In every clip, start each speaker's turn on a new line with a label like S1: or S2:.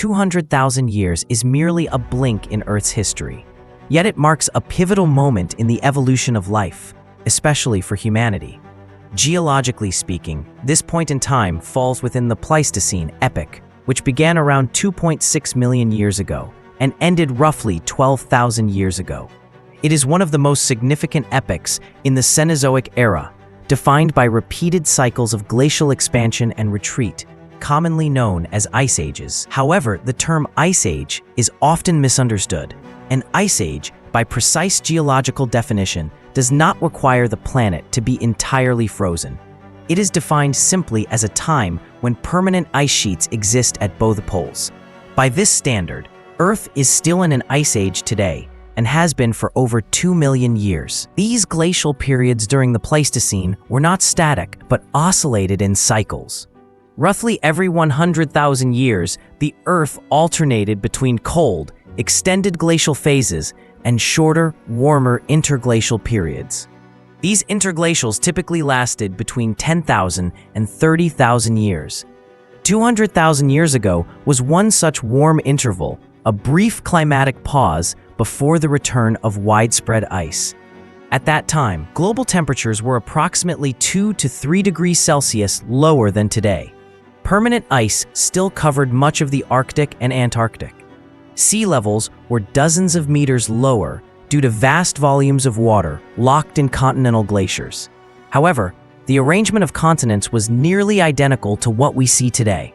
S1: 200,000 years is merely a blink in Earth's history. Yet it marks a pivotal moment in the evolution of life, especially for humanity. Geologically speaking, this point in time falls within the Pleistocene epoch, which began around 2.6 million years ago and ended roughly 12,000 years ago. It is one of the most significant epochs in the Cenozoic era, defined by repeated cycles of glacial expansion and retreat, commonly known as ice ages. However, the term ice age is often misunderstood. An ice age, by precise geological definition, does not require the planet to be entirely frozen. It is defined simply as a time when permanent ice sheets exist at both poles. By this standard, Earth is still in an ice age today and has been for over 2 million years. These glacial periods during the Pleistocene were not static, but oscillated in cycles. Roughly every 100,000 years, the Earth alternated between cold, extended glacial phases and shorter, warmer interglacial periods. These interglacials typically lasted between 10,000 and 30,000 years. 200,000 years ago was one such warm interval, a brief climatic pause before the return of widespread ice. At that time, global temperatures were approximately 2 to 3 degrees Celsius lower than today. Permanent ice still covered much of the Arctic and Antarctic. Sea levels were dozens of meters lower due to vast volumes of water locked in continental glaciers. However, the arrangement of continents was nearly identical to what we see today.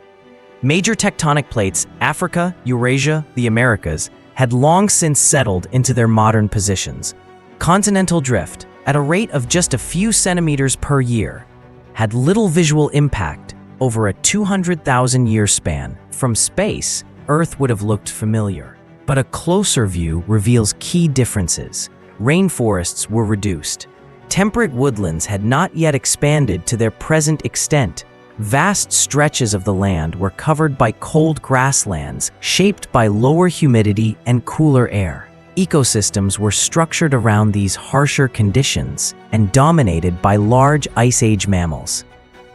S1: Major tectonic plates, Africa, Eurasia, the Americas, had long since settled into their modern positions. Continental drift, at a rate of just a few centimeters per year, had little visual impact over a 200,000-year span. From space, Earth would have looked familiar. But a closer view reveals key differences. Rainforests were reduced. Temperate woodlands had not yet expanded to their present extent. Vast stretches of the land were covered by cold grasslands, shaped by lower humidity and cooler air. Ecosystems were structured around these harsher conditions and dominated by large Ice Age mammals.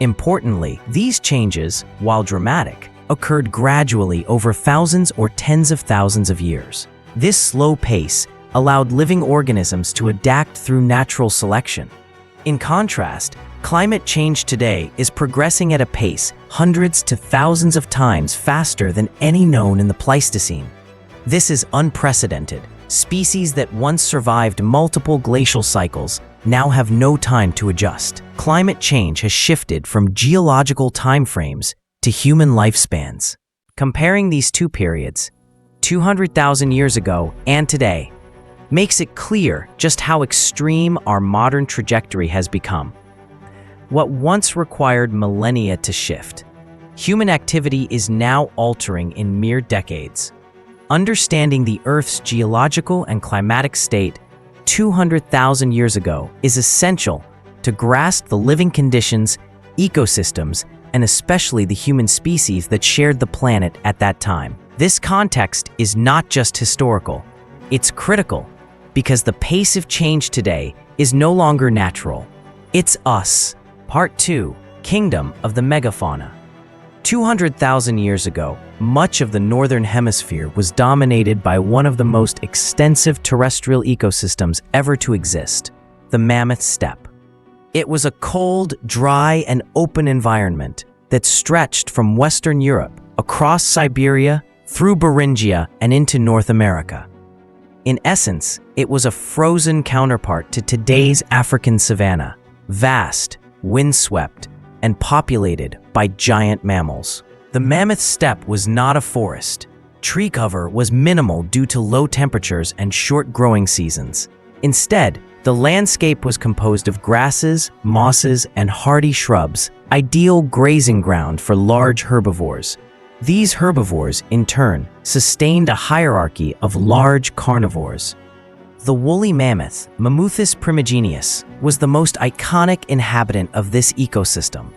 S1: Importantly, these changes, while dramatic, occurred gradually over thousands or tens of thousands of years. This slow pace allowed living organisms to adapt through natural selection. In contrast, climate change today is progressing at a pace hundreds to thousands of times faster than any known in the Pleistocene. This is unprecedented. Species that once survived multiple glacial cycles now have no time to adjust. Climate change has shifted from geological timeframes to human lifespans. Comparing these two periods, 200,000 years ago and today, makes it clear just how extreme our modern trajectory has become. What once required millennia to shift, human activity is now altering in mere decades. Understanding the Earth's geological and climatic state 200,000 years ago is essential to grasp the living conditions, ecosystems, and especially the human species that shared the planet at that time. This context is not just historical, it's critical, because the pace of change today is no longer natural. It's us. Part 2, Kingdom of the Megafauna. 200,000 years ago, much of the northern hemisphere was dominated by one of the most extensive terrestrial ecosystems ever to exist, the Mammoth Steppe. It was a cold, dry, and open environment that stretched from Western Europe, across Siberia, through Beringia, and into North America. In essence, it was a frozen counterpart to today's African savanna, vast, windswept, and populated by giant mammals. The Mammoth Steppe was not a forest. Tree cover was minimal due to low temperatures and short growing seasons. Instead, the landscape was composed of grasses, mosses, and hardy shrubs, ideal grazing ground for large herbivores. These herbivores, in turn, sustained a hierarchy of large carnivores. The woolly mammoth, Mammuthus primigenius, was the most iconic inhabitant of this ecosystem.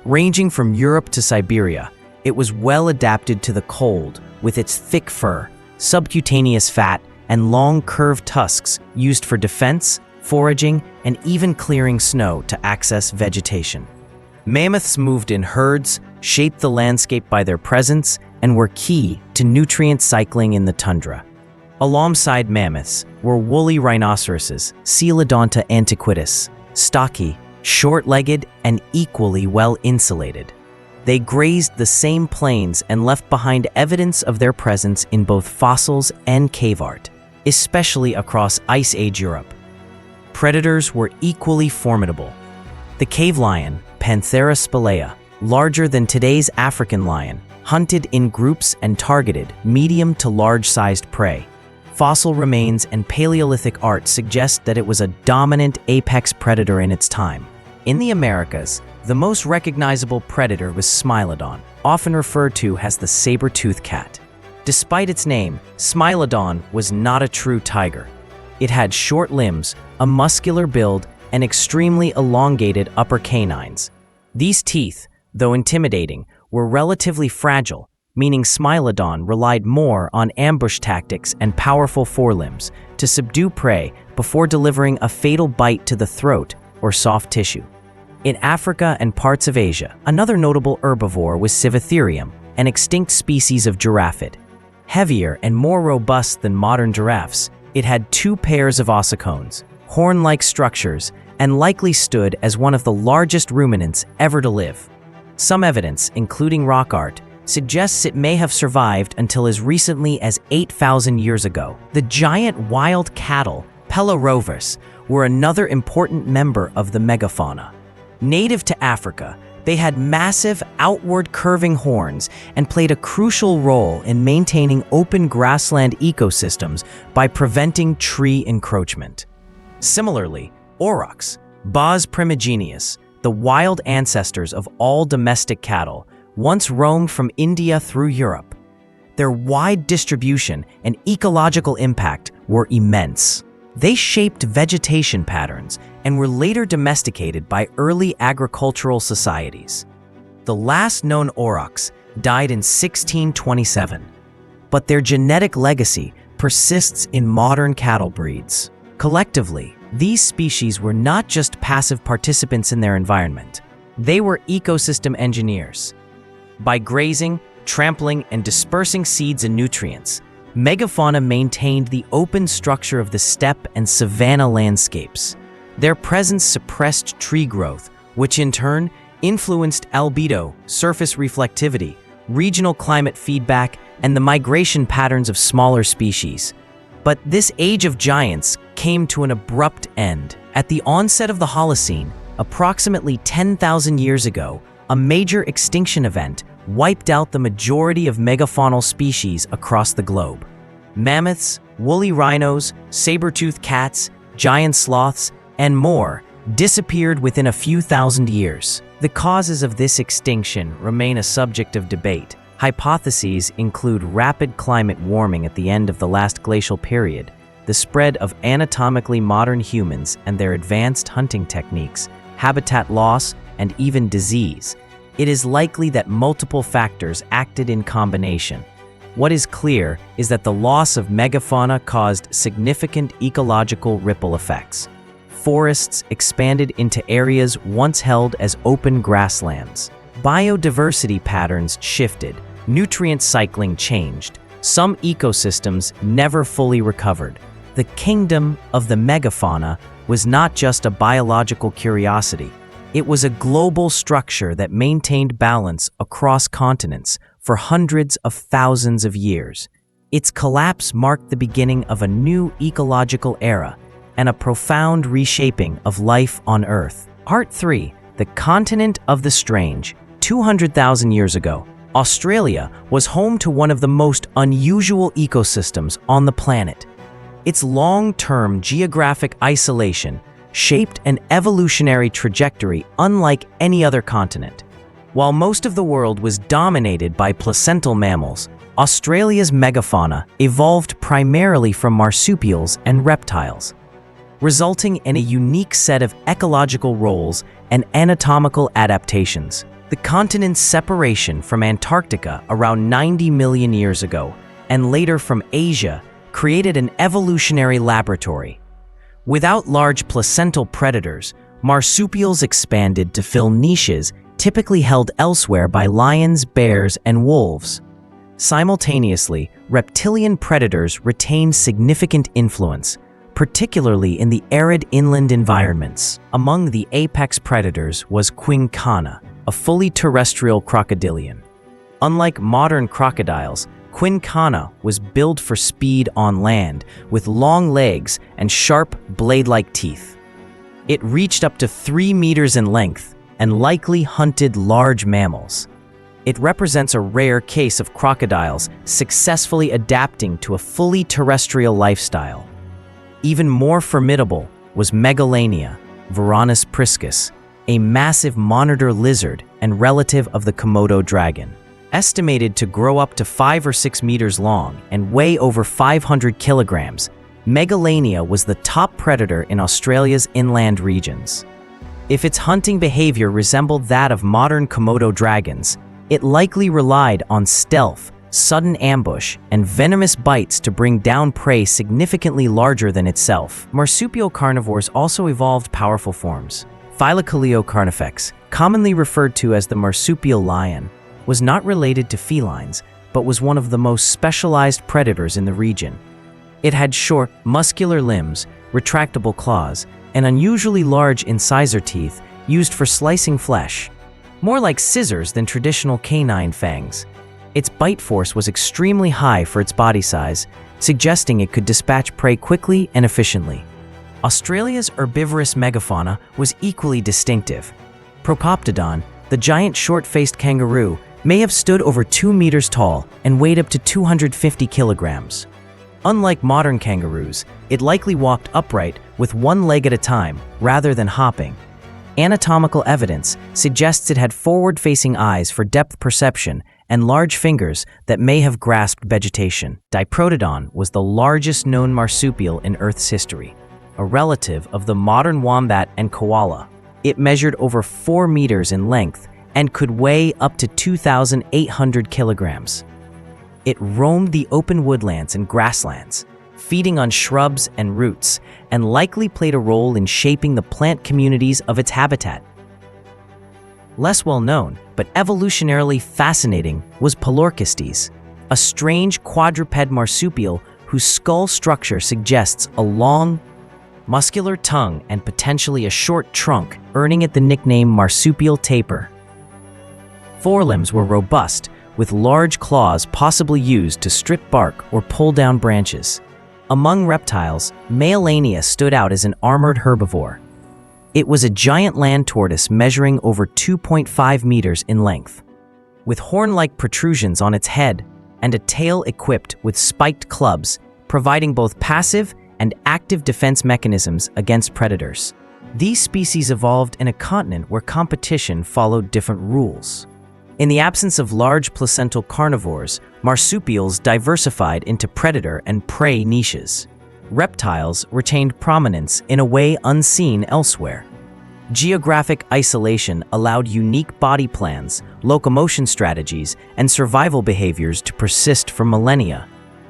S1: Ranging from Europe to Siberia, it was well adapted to the cold, with its thick fur, subcutaneous fat, and long curved tusks used for defense, foraging, and even clearing snow to access vegetation. Mammoths moved in herds, shaped the landscape by their presence, and were key to nutrient cycling in the tundra. Alongside mammoths were woolly rhinoceroses, Coelodonta antiquus, stocky, short-legged, and equally well-insulated. They grazed the same plains and left behind evidence of their presence in both fossils and cave art, especially across Ice Age Europe. Predators were equally formidable. The cave lion, Panthera spelaea, larger than today's African lion, hunted in groups and targeted medium to large-sized prey. Fossil remains and Paleolithic art suggest that it was a dominant apex predator in its time. In the Americas, the most recognizable predator was Smilodon, often referred to as the saber-toothed cat. Despite its name, Smilodon was not a true tiger. It had short limbs, a muscular build, and extremely elongated upper canines. These teeth, though intimidating, were relatively fragile, meaning Smilodon relied more on ambush tactics and powerful forelimbs to subdue prey before delivering a fatal bite to the throat or soft tissue. In Africa and parts of Asia, another notable herbivore was Civatherium, an extinct species of giraffid. Heavier and more robust than modern giraffes, it had 2 pairs of ossicones, horn-like structures, and likely stood as one of the largest ruminants ever to live. Some evidence, including rock art, suggests it may have survived until as recently as 8,000 years ago. The giant wild cattle, Pelerovus, were another important member of the megafauna. Native to Africa, they had massive outward curving horns and played a crucial role in maintaining open grassland ecosystems by preventing tree encroachment. Similarly, aurochs, Bos primigenius, the wild ancestors of all domestic cattle, once roamed from India through Europe. Their wide distribution and ecological impact were immense. They shaped vegetation patterns and were later domesticated by early agricultural societies. The last known aurochs died in 1627, but their genetic legacy persists in modern cattle breeds. Collectively, these species were not just passive participants in their environment. They were ecosystem engineers. By grazing, trampling, and dispersing seeds and nutrients, megafauna maintained the open structure of the steppe and savanna landscapes. Their presence suppressed tree growth, which in turn influenced albedo, surface reflectivity, regional climate feedback, and the migration patterns of smaller species. But this age of giants came to an abrupt end. At the onset of the Holocene, approximately 10,000 years ago, a major extinction event wiped out the majority of megafaunal species across the globe. Mammoths, woolly rhinos, saber-toothed cats, giant sloths, and more disappeared within a few thousand years. The causes of this extinction remain a subject of debate. Hypotheses include rapid climate warming at the end of the last glacial period, the spread of anatomically modern humans and their advanced hunting techniques, habitat loss, and even disease. It is likely that multiple factors acted in combination. What is clear is that the loss of megafauna caused significant ecological ripple effects. Forests expanded into areas once held as open grasslands. Biodiversity patterns shifted, nutrient cycling changed. Some ecosystems never fully recovered. The kingdom of the megafauna was not just a biological curiosity. It was a global structure that maintained balance across continents for hundreds of thousands of years. Its collapse marked the beginning of a new ecological era and a profound reshaping of life on Earth. Part 3. The Continent of the Strange. 200,000 years ago, Australia was home to one of the most unusual ecosystems on the planet. Its long-term geographic isolation shaped an evolutionary trajectory unlike any other continent. While most of the world was dominated by placental mammals, Australia's megafauna evolved primarily from marsupials and reptiles, resulting in a unique set of ecological roles and anatomical adaptations. The continent's separation from Antarctica around 90 million years ago, and later from Asia, created an evolutionary laboratory. Without large placental predators, marsupials expanded to fill niches typically held elsewhere by lions, bears, and wolves. Simultaneously, reptilian predators retained significant influence, particularly in the arid inland environments. Among the apex predators was quincana, a fully terrestrial crocodilian. Unlike modern crocodiles, quincana was built for speed on land, with long legs and sharp, blade-like teeth. It reached up to 3 meters in length and likely hunted large mammals. It represents a rare case of crocodiles successfully adapting to a fully terrestrial lifestyle. Even more formidable was Megalania, Varanus priscus, a massive monitor lizard and relative of the Komodo dragon. Estimated to grow up to 5 or 6 meters long and weigh over 500 kilograms, Megalania was the top predator in Australia's inland regions. If its hunting behavior resembled that of modern Komodo dragons, it likely relied on stealth, sudden ambush, and venomous bites to bring down prey significantly larger than itself. Marsupial carnivores also evolved powerful forms. Phylacoleo carnifex, commonly referred to as the marsupial lion, was not related to felines, but was one of the most specialized predators in the region. It had short, muscular limbs, retractable claws, and unusually large incisor teeth used for slicing flesh, more like scissors than traditional canine fangs. Its bite force was extremely high for its body size, suggesting it could dispatch prey quickly and efficiently. Australia's herbivorous megafauna was equally distinctive. Procoptodon, the giant short-faced kangaroo, may have stood over 2 meters tall and weighed up to 250 kilograms. Unlike modern kangaroos, it likely walked upright with one leg at a time rather than hopping. Anatomical evidence suggests it had forward-facing eyes for depth perception and large fingers that may have grasped vegetation. Diprotodon was the largest known marsupial in Earth's history, a relative of the modern wombat and koala. It measured over 4 meters in length and could weigh up to 2,800 kilograms. It roamed the open woodlands and grasslands, feeding on shrubs and roots, and likely played a role in shaping the plant communities of its habitat. Less well known, but evolutionarily fascinating, was Paleorcestes, a strange quadruped marsupial whose skull structure suggests a long, muscular tongue and potentially a short trunk, earning it the nickname marsupial tapir. Forelimbs were robust, with large claws possibly used to strip bark or pull down branches. Among reptiles, Megalania stood out as an armored herbivore. It was a giant land tortoise measuring over 2.5 meters in length, with horn-like protrusions on its head and a tail equipped with spiked clubs, providing both passive and active defense mechanisms against predators. These species evolved in a continent where competition followed different rules. In the absence of large placental carnivores, marsupials diversified into predator and prey niches. Reptiles retained prominence in a way unseen elsewhere. Geographic isolation allowed unique body plans, locomotion strategies, and survival behaviors to persist for millennia.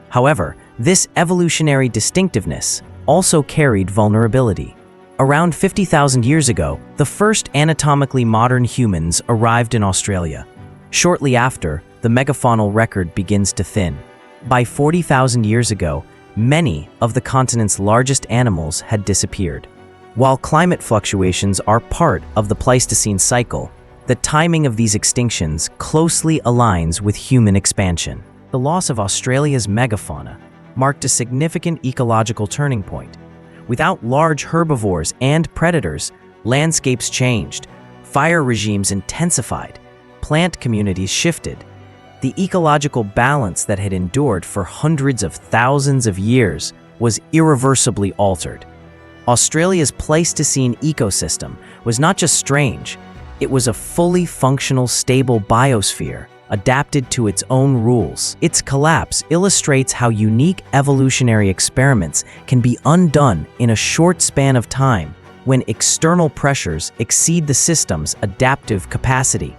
S1: However, this evolutionary distinctiveness also carried vulnerability. Around 50,000 years ago, the first anatomically modern humans arrived in Australia. Shortly after, the megafaunal record begins to thin. By 40,000 years ago, many of the continent's largest animals had disappeared. While climate fluctuations are part of the Pleistocene cycle, the timing of these extinctions closely aligns with human expansion. The loss of Australia's megafauna marked a significant ecological turning point. Without large herbivores and predators, landscapes changed, fire regimes intensified, plant communities shifted. The ecological balance that had endured for hundreds of thousands of years was irreversibly altered. Australia's Pleistocene ecosystem was not just strange, it was a fully functional, stable biosphere, adapted to its own rules. Its collapse illustrates how unique evolutionary experiments can be undone in a short span of time when external pressures exceed the system's adaptive capacity.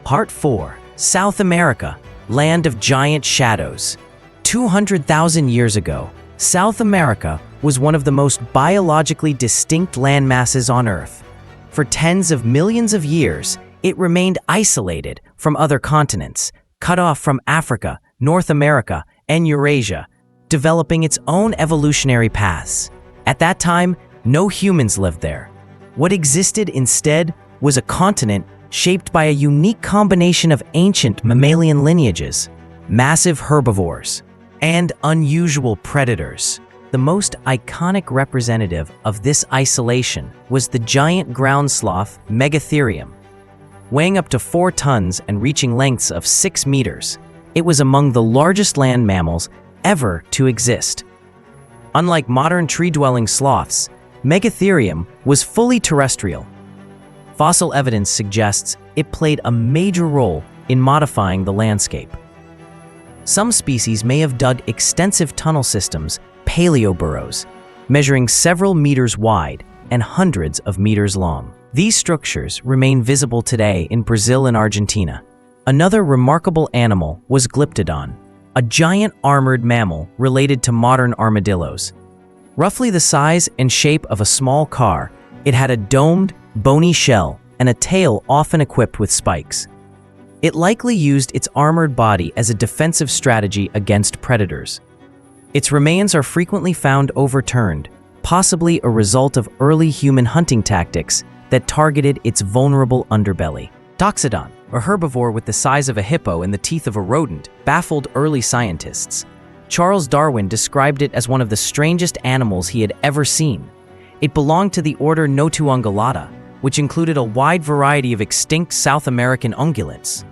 S1: Part 4. South America, Land of Giant Shadows. 200,000 years ago, South America was one of the most biologically distinct landmasses on Earth. For tens of millions of years, it remained isolated from other continents, cut off from Africa, North America, and Eurasia, developing its own evolutionary paths. At that time, no humans lived there. What existed instead was a continent shaped by a unique combination of ancient mammalian lineages, massive herbivores, and unusual predators. The most iconic representative of this isolation was the giant ground sloth Megatherium. Weighing up to 4 tons and reaching lengths of 6 meters, it was among the largest land mammals ever to exist. Unlike modern tree-dwelling sloths, Megatherium was fully terrestrial. Fossil evidence suggests it played a major role in modifying the landscape. Some species may have dug extensive tunnel systems, paleoburrows, measuring several meters wide and hundreds of meters long. These structures remain visible today in Brazil and Argentina. Another remarkable animal was Glyptodon, a giant armored mammal related to modern armadillos. Roughly the size and shape of a small car, it had a domed, bony shell and a tail often equipped with spikes. It likely used its armored body as a defensive strategy against predators. Its remains are frequently found overturned, possibly a result of early human hunting tactics that targeted its vulnerable underbelly. Toxodon, a herbivore with the size of a hippo and the teeth of a rodent, baffled early scientists. Charles Darwin described it as one of the strangest animals he had ever seen. It belonged to the order Notuungulata, which included a wide variety of extinct South American ungulates.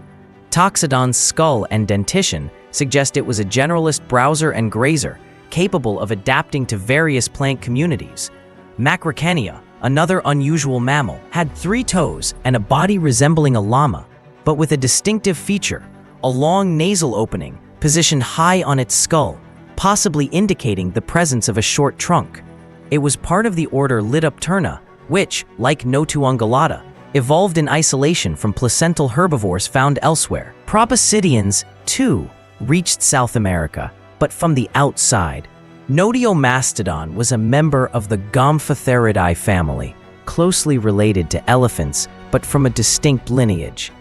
S1: Toxodon's skull and dentition suggest it was a generalist browser and grazer, capable of adapting to various plant communities. Macrauchenia, another unusual mammal, had 3 toes and a body resembling a llama, but with a distinctive feature, a long nasal opening positioned high on its skull, possibly indicating the presence of a short trunk. It was part of the order Litopterna, which, like Notuungulata, evolved in isolation from placental herbivores found elsewhere. Proboscideans, too, reached South America, but from the outside. Notiomastodon was a member of the Gomphotheridae family, closely related to elephants, but from a distinct lineage.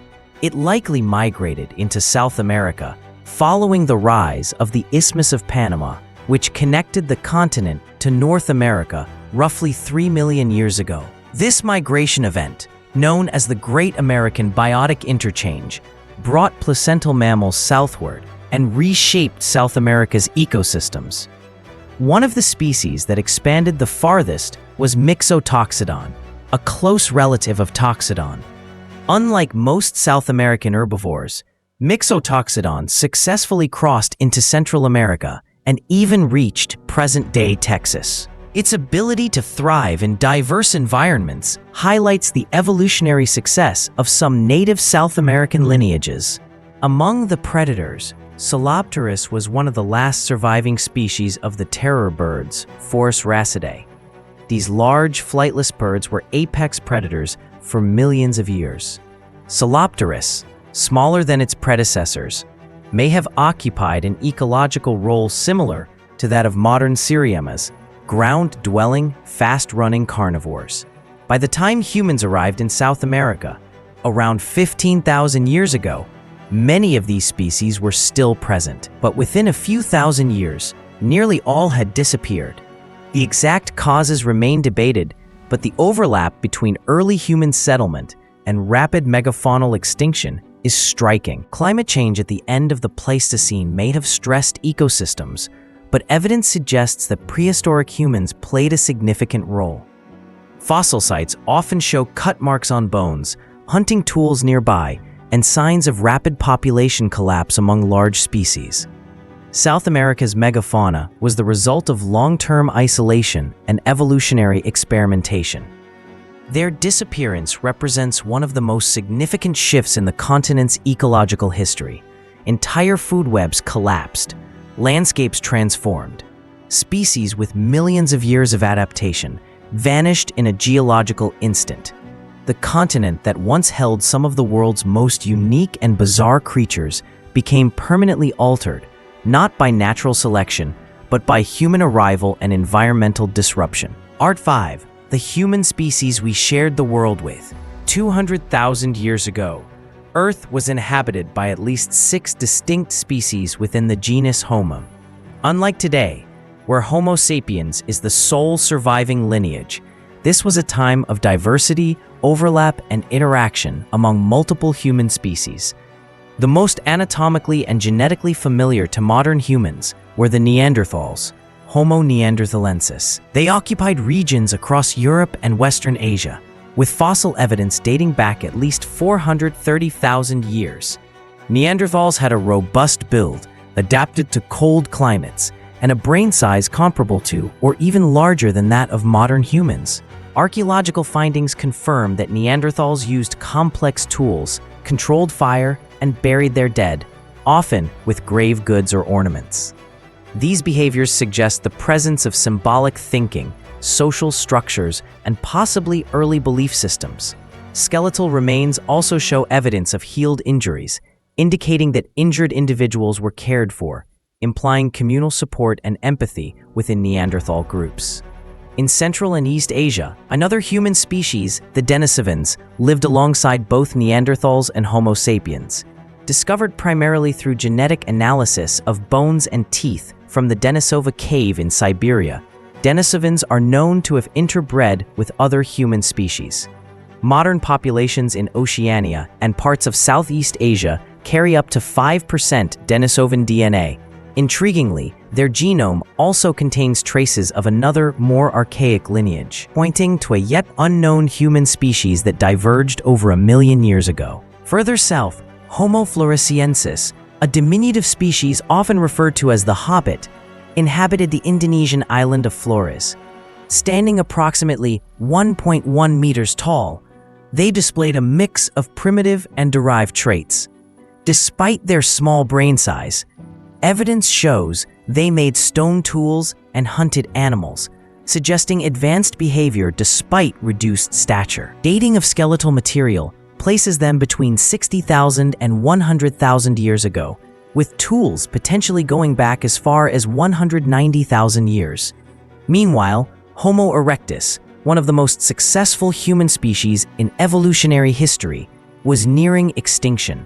S1: It likely migrated into South America, following the rise of the Isthmus of Panama, which connected the continent to North America roughly 3 million years ago. This migration event, known as the Great American Biotic Interchange, brought placental mammals southward and reshaped South America's ecosystems. One of the species that expanded the farthest was Mixotoxodon, a close relative of Toxodon. Unlike most South American herbivores, Mixotoxodon successfully crossed into Central America and even reached present-day Texas. Its ability to thrive in diverse environments highlights the evolutionary success of some native South American lineages. Among the predators, Salopterus was one of the last surviving species of the terror birds, Forus racidae. These large, flightless birds were apex predators for millions of years. Salopterus, smaller than its predecessors, may have occupied an ecological role similar to that of modern Siriomas, ground-dwelling, fast-running carnivores. By the time humans arrived in South America, around 15,000 years ago, many of these species were still present, but within a few thousand years, nearly all had disappeared. The exact causes remain debated, but the overlap between early human settlement and rapid megafaunal extinction is striking. Climate change at the end of the Pleistocene may have stressed ecosystems, but evidence suggests that prehistoric humans played a significant role. Fossil sites often show cut marks on bones, hunting tools nearby, and signs of rapid population collapse among large species. South America's megafauna was the result of long-term isolation and evolutionary experimentation. Their disappearance represents one of the most significant shifts in the continent's ecological history. Entire food webs collapsed, landscapes transformed. Species with millions of years of adaptation vanished in a geological instant. The continent that once held some of the world's most unique and bizarre creatures became permanently altered, not by natural selection, but by human arrival and environmental disruption. Art 5. The human species we shared the world with. 200,000 years ago, Earth was inhabited by at least 6 distinct species within the genus Homo. Unlike today, where Homo sapiens is the sole surviving lineage, this was a time of diversity, overlap, and interaction among multiple human species. The most anatomically and genetically familiar to modern humans were the Neanderthals, Homo neanderthalensis. They occupied regions across Europe and Western Asia, with fossil evidence dating back at least 430,000 years. Neanderthals had a robust build, adapted to cold climates, and a brain size comparable to or even larger than that of modern humans. Archaeological findings confirm that Neanderthals used complex tools, controlled fire, and buried their dead, often with grave goods or ornaments. These behaviors suggest the presence of symbolic thinking, social structures, and possibly early belief systems. Skeletal remains also show evidence of healed injuries, indicating that injured individuals were cared for, implying communal support and empathy within Neanderthal groups. In Central and East Asia, another human species, the Denisovans, lived alongside both Neanderthals and Homo sapiens. Discovered primarily through genetic analysis of bones and teeth from the Denisova cave in Siberia, Denisovans are known to have interbred with other human species. Modern populations in Oceania and parts of Southeast Asia carry up to 5% Denisovan DNA. Intriguingly, their genome also contains traces of another, more archaic lineage, pointing to a yet unknown human species that diverged over 1 million years ago. Further south, Homo floresiensis, a diminutive species often referred to as the Hobbit, inhabited the Indonesian island of Flores. Standing approximately 1.1 meters tall, they displayed a mix of primitive and derived traits. Despite their small brain size, evidence shows they made stone tools and hunted animals, suggesting advanced behavior despite reduced stature. Dating of skeletal material places them between 60,000 and 100,000 years ago, with tools potentially going back as far as 190,000 years. Meanwhile, Homo erectus, one of the most successful human species in evolutionary history, was nearing extinction.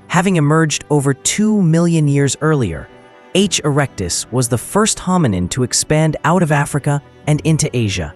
S1: Having emerged over 2 million years earlier, H. erectus was the first hominin to expand out of Africa and into Asia.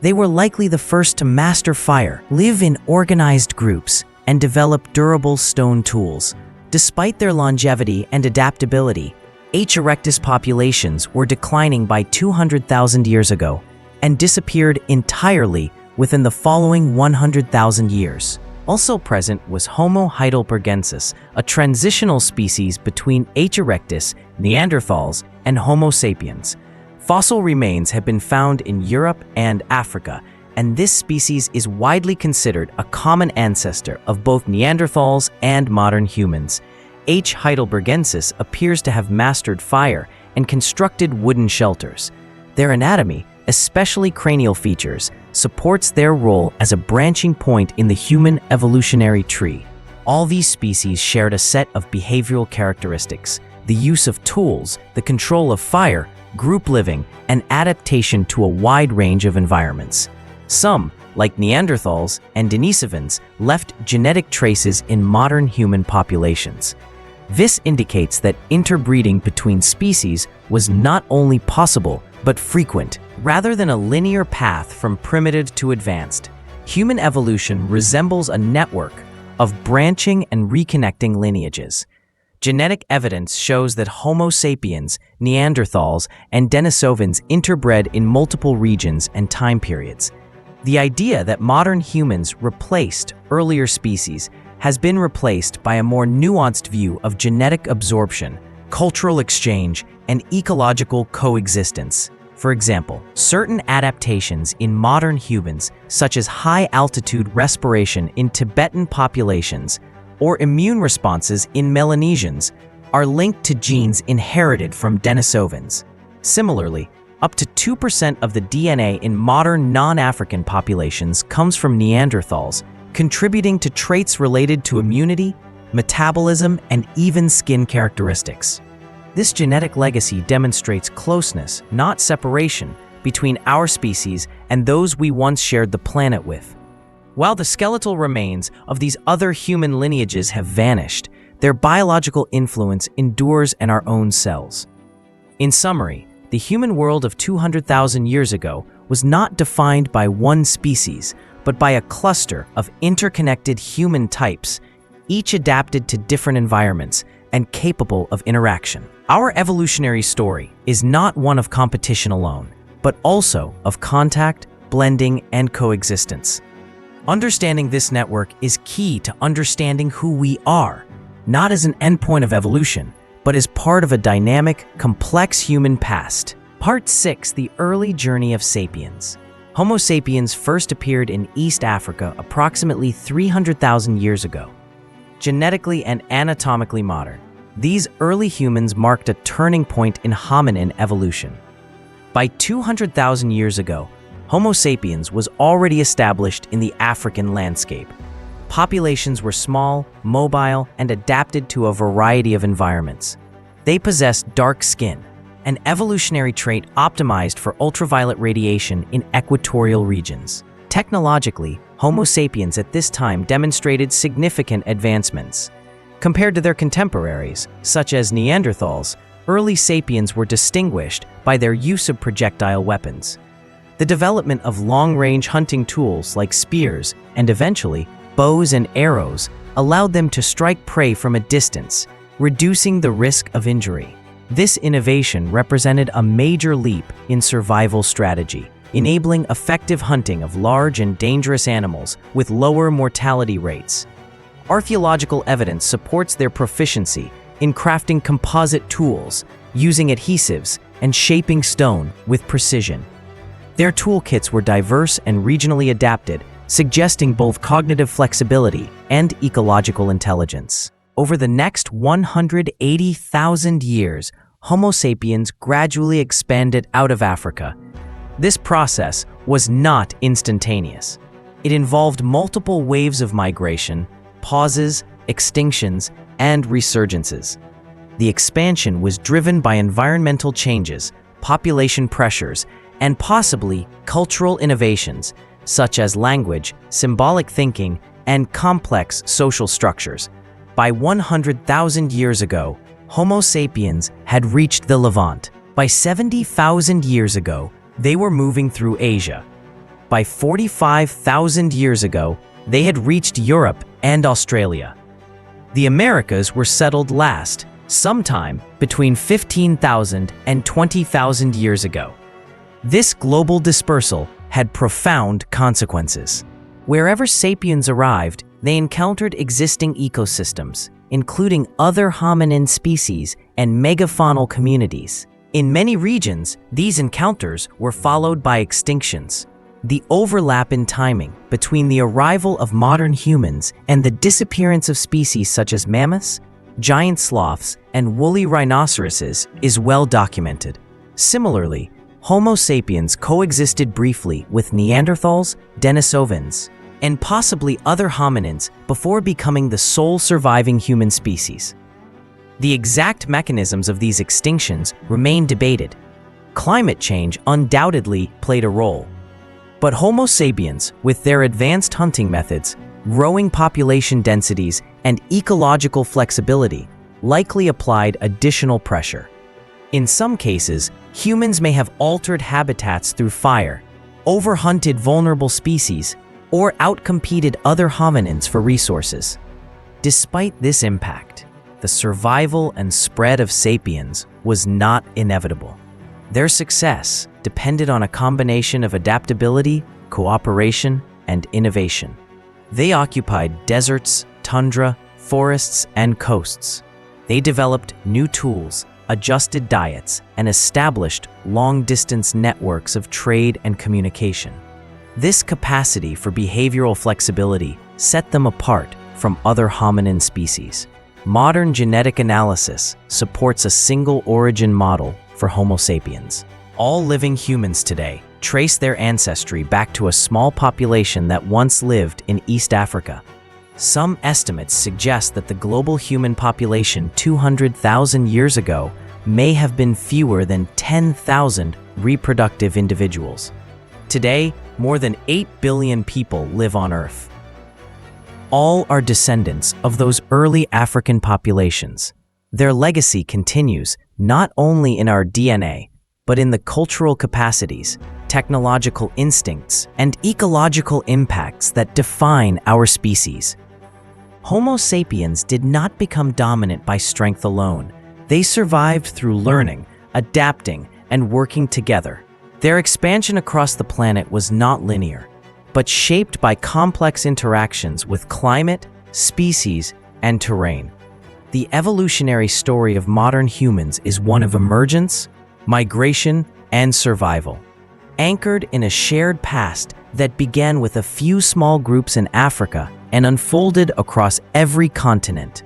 S1: They were likely the first to master fire, live in organized groups, and develop durable stone tools. Despite their longevity and adaptability, H. erectus populations were declining by 200,000 years ago and disappeared entirely within the following 100,000 years. Also present was Homo heidelbergensis, a transitional species between H. erectus, Neanderthals, and Homo sapiens. Fossil remains have been found in Europe and Africa, and this species is widely considered a common ancestor of both Neanderthals and modern humans. H. heidelbergensis appears to have mastered fire and constructed wooden shelters. Their anatomy, especially cranial features, supports their role as a branching point in the human evolutionary tree. All these species shared a set of behavioral characteristics: the use of tools, the control of fire, group living, and adaptation to a wide range of environments. Some, like Neanderthals and Denisovans, left genetic traces in modern human populations. This indicates that interbreeding between species was not only possible, but frequent. Rather than a linear path from primitive to advanced, human evolution resembles a network of branching and reconnecting lineages. Genetic evidence shows that Homo sapiens, Neanderthals, and Denisovans interbred in multiple regions and time periods. The idea that modern humans replaced earlier species has been replaced by a more nuanced view of genetic absorption, cultural exchange, and ecological coexistence. For example, certain adaptations in modern humans, such as high-altitude respiration in Tibetan populations or immune responses in Melanesians, are linked to genes inherited from Denisovans. Similarly, up to 2% of the DNA in modern non-African populations comes from Neanderthals, contributing to traits related to immunity, metabolism, and even skin characteristics. This genetic legacy demonstrates closeness, not separation, between our species and those we once shared the planet with. While the skeletal remains of these other human lineages have vanished, their biological influence endures in our own cells. In summary, the human world of 200,000 years ago was not defined by one species, but by a cluster of interconnected human types, each adapted to different environments and capable of interaction. Our evolutionary story is not one of competition alone, but also of contact, blending, and coexistence. Understanding this network is key to understanding who we are, not as an endpoint of evolution, but as part of a dynamic, complex human past. Part 6: The Early Journey of Sapiens. Homo sapiens first appeared in East Africa approximately 300,000 years ago. Genetically and anatomically modern, these early humans marked a turning point in hominin evolution. By 200,000 years ago, Homo sapiens was already established in the African landscape. Populations were small, mobile, and adapted to a variety of environments. They possessed dark skin, an evolutionary trait optimized for ultraviolet radiation in equatorial regions. Technologically, Homo sapiens at this time demonstrated significant advancements. Compared to their contemporaries, such as Neanderthals, early sapiens were distinguished by their use of projectile weapons. The development of long-range hunting tools like spears and eventually bows and arrows allowed them to strike prey from a distance, reducing the risk of injury. This innovation represented a major leap in survival strategy, enabling effective hunting of large and dangerous animals with lower mortality rates. Archaeological evidence supports their proficiency in crafting composite tools, using adhesives, and shaping stone with precision. Their toolkits were diverse and regionally adapted, suggesting both cognitive flexibility and ecological intelligence. Over the next 180,000 years, Homo sapiens gradually expanded out of Africa. This process was not instantaneous. It involved multiple waves of migration, pauses, extinctions, and resurgences. The expansion was driven by environmental changes, population pressures, and possibly cultural innovations, such as language, symbolic thinking, and complex social structures. By 100,000 years ago, Homo sapiens had reached the Levant. By 70,000 years ago, they were moving through Asia. By 45,000 years ago, they had reached Europe and Australia. The Americas were settled last, sometime between 15,000 and 20,000 years ago. This global dispersal had profound consequences. Wherever sapiens arrived, they encountered existing ecosystems, including other hominin species and megafaunal communities. In many regions, these encounters were followed by extinctions. The overlap in timing between the arrival of modern humans and the disappearance of species such as mammoths, giant sloths, and woolly rhinoceroses is well documented. Similarly, Homo sapiens coexisted briefly with Neanderthals, Denisovans, and possibly other hominins before becoming the sole surviving human species. The exact mechanisms of these extinctions remain debated. Climate change undoubtedly played a role. But Homo sapiens, with their advanced hunting methods, growing population densities, and ecological flexibility, likely applied additional pressure. In some cases, humans may have altered habitats through fire, overhunted vulnerable species, or outcompeted other hominins for resources. Despite this impact, the survival and spread of sapiens was not inevitable. Their success depended on a combination of adaptability, cooperation, and innovation. They occupied deserts, tundra, forests, and coasts. They developed new tools, adjusted diets, and established long-distance networks of trade and communication. This capacity for behavioral flexibility set them apart from other hominin species. Modern genetic analysis supports a single origin model for Homo sapiens. All living humans today trace their ancestry back to a small population that once lived in East Africa. Some estimates suggest that the global human population 200,000 years ago may have been fewer than 10,000 reproductive individuals. Today, more than 8 billion people live on Earth. All are descendants of those early African populations. Their legacy continues not only in our DNA, but in the cultural capacities, technological instincts, and ecological impacts that define our species. Homo sapiens did not become dominant by strength alone. They survived through learning, adapting, and working together. Their expansion across the planet was not linear, but shaped by complex interactions with climate, species, and terrain. The evolutionary story of modern humans is one of emergence, migration, and survival, anchored in a shared past that began with a few small groups in Africa and unfolded across every continent.